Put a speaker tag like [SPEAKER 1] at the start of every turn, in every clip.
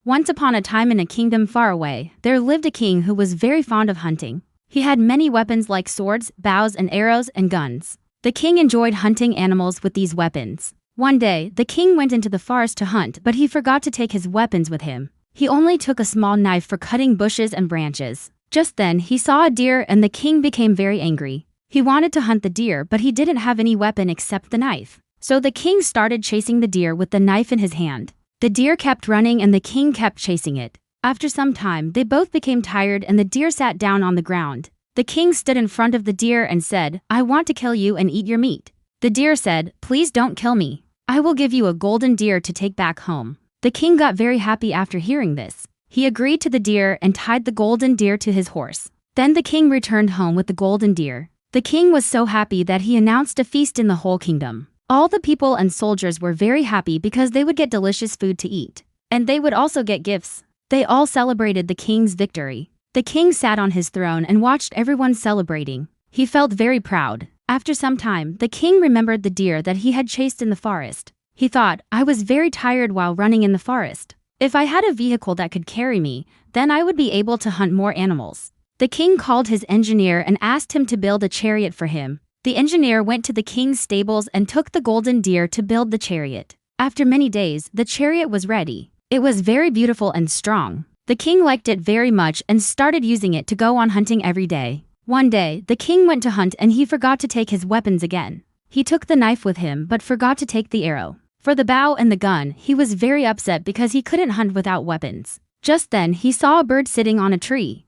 [SPEAKER 1] Once upon a time in a kingdom far away, there lived a king who was very fond of hunting. He had many weapons like swords, bows and arrows and guns. The king enjoyed hunting animals with these weapons. One day, the king went into the forest to hunt, but he forgot to take his weapons with him. He only took a small knife for cutting bushes and branches. Just then, he saw a deer and the king became very angry. He wanted to hunt the deer, but he didn't have any weapon except the knife. So the king started chasing the deer with the knife in his hand. The deer kept running and the king kept chasing it. After some time, they both became tired and the deer sat down on the ground. The king stood in front of the deer and said, "I want to kill you and eat your meat." The deer said, "Please don't kill me. I will give you a golden deer to take back home." The king got very happy after hearing this. He agreed to the deer and tied the golden deer to his horse. Then the king returned home with the golden deer. The king was so happy that he announced a feast in the whole kingdom. All the people and soldiers were very happy because they would get delicious food to eat. And they would also get gifts. They all celebrated the king's victory. The king sat on his throne and watched everyone celebrating. He felt very proud. After some time, the king remembered the deer that he had chased in the forest. He thought, "I was very tired while running in the forest. If I had a vehicle that could carry me, then I would be able to hunt more animals." The king called his engineer and asked him to build a chariot for him. The engineer went to the king's stables and took the golden deer to build the chariot. After many days, the chariot was ready. It was very beautiful and strong. The king liked it very much and started using it to go on hunting every day. One day, the king went to hunt and he forgot to take his weapons again. He took the knife with him but forgot to take the arrow. For the bow and the gun, he was very upset because he couldn't hunt without weapons. Just then, he saw a bird sitting on a tree.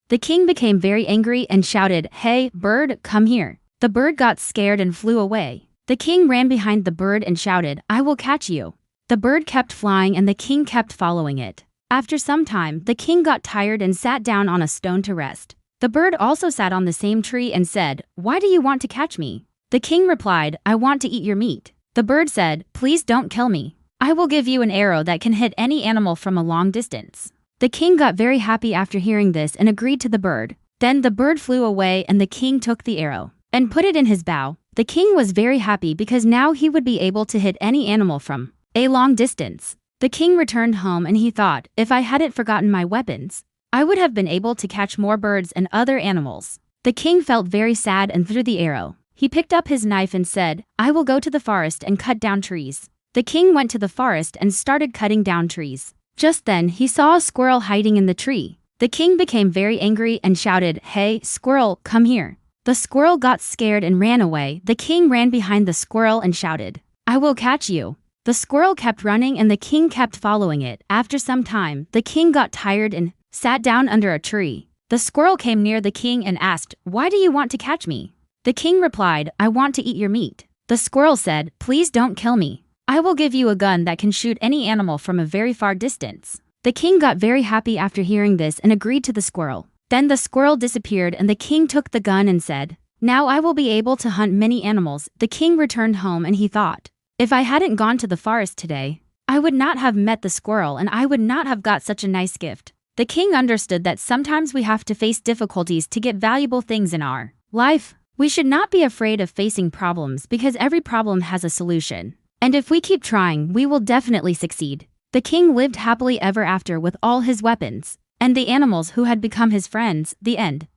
[SPEAKER 1] The king became very angry and shouted, "Hey, bird, come here." The bird got scared and flew away. The king ran behind the bird and shouted, "I will catch you." The bird kept flying and the king kept following it. After some time, the king got tired and sat down on a stone to rest. The bird also sat on the same tree and said, "Why do you want to catch me?" The king replied, "I want to eat your meat." The bird said, "Please don't kill me. I will give you an arrow that can hit any animal from a long distance." The king got very happy after hearing this and agreed to the bird. Then the bird flew away and the king took the arrow and put it in his bow. The king was very happy because now he would be able to hit any animal from a long distance. The king returned home and he thought, "If I hadn't forgotten my weapons, I would have been able to catch more birds and other animals." The king felt very sad and threw the arrow. He picked up his knife and said, "I will go to the forest and cut down trees." The king went to the forest and started cutting down trees. Just then, he saw a squirrel hiding in the tree. The king became very angry and shouted, "Hey, squirrel, come here." The squirrel got scared and ran away. The king ran behind the squirrel and shouted, "I will catch you." The squirrel kept running and the king kept following it. After some time, the king got tired and sat down under a tree. The squirrel came near the king and asked, "Why do you want to catch me?" The king replied, "I want to eat your meat." The squirrel said, "Please don't kill me. I will give you a gun that can shoot any animal from a very far distance." The king got very happy after hearing this and agreed to the squirrel. Then the squirrel disappeared and the king took the gun and said, "Now I will be able to hunt many animals." The king returned home and he thought, "If I hadn't gone to the forest today, I would not have met the squirrel and I would not have got such a nice gift." The king understood that sometimes we have to face difficulties to get valuable things in our life. We should not be afraid of facing problems because every problem has a solution. And if we keep trying, we will definitely succeed. The king lived happily ever after with all his weapons and the animals who had become his friends. The end.